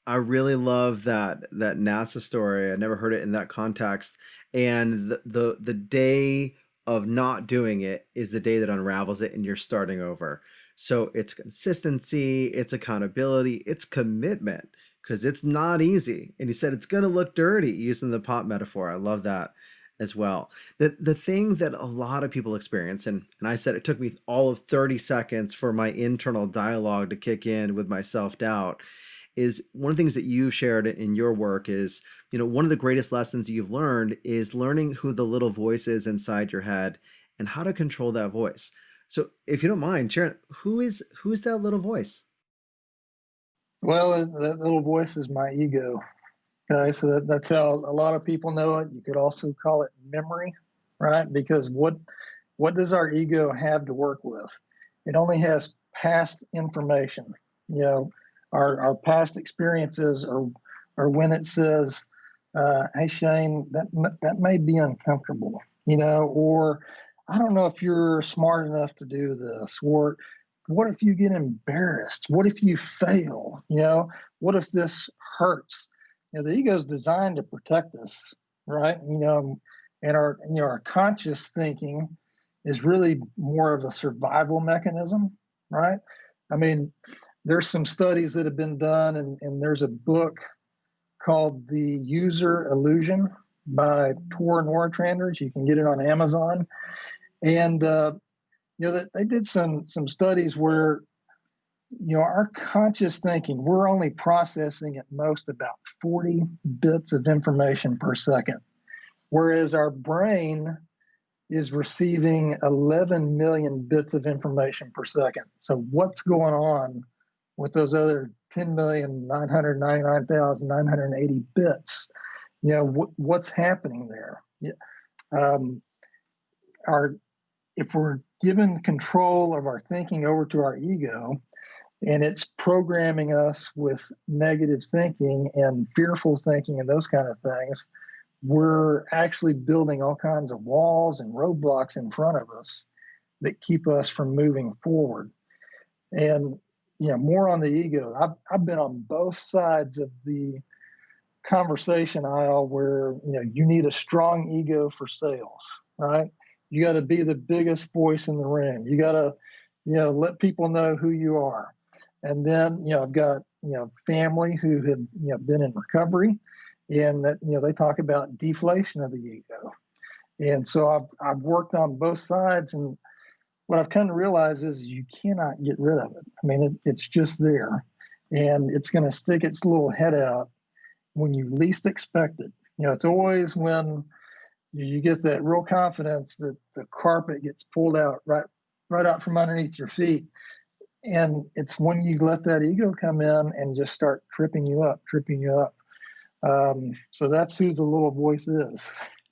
I really love that NASA story. I never heard it in that context. And the day of not doing it is the day that unravels it and you're starting over. So it's consistency, it's accountability, it's commitment because it's not easy. And you said it's going to look dirty using the pot metaphor. I love that as well. The thing that a lot of people experience, and I said it took me all of 30 seconds for my internal dialogue to kick in with my self-doubt, is one of the things that you shared in your work is, one of the greatest lessons you've learned is learning who the little voice is inside your head and how to control that voice. So if you don't mind, Sharon, who is that little voice? Well, that little voice is my ego. Okay, so that's how a lot of people know it. You could also call it memory, right? Because what does our ego have to work with? It only has past information. You know, our past experiences, or when it says, "Hey Shane, that may be uncomfortable," or I don't know if you're smart enough to do this, or what if you get embarrassed? What if you fail? What if this hurts? The ego is designed to protect us, right? And our conscious thinking is really more of a survival mechanism, right? I mean, there's some studies that have been done, and there's a book called The User Illusion by Tor Nortranders. You can get it on Amazon, and that they did some studies where our conscious thinking, we're only processing at most about 40 bits of information per second, whereas our brain is receiving 11 million bits of information per second. So what's going on with those other 10,999,980 bits? What's happening there? Um, our If we're given control of our thinking over to our ego, and it's programming us with negative thinking and fearful thinking and those kind of things, we're actually building all kinds of walls and roadblocks in front of us that keep us from moving forward. And more on the ego. I've been on both sides of the conversation aisle where you need a strong ego for sales, right? You got to be the biggest voice in the room. You got to let people know who you are. And then I've got family who have been in recovery, and that they talk about deflation of the ego. And so I've worked on both sides, and what I've come to realize is you cannot get rid of it. I mean, it's just there, and it's going to stick its little head out when you least expect it. It's always when you get that real confidence that the carpet gets pulled out right out from underneath your feet. And it's when you let that ego come in and just start tripping you up. So that's who the little voice is.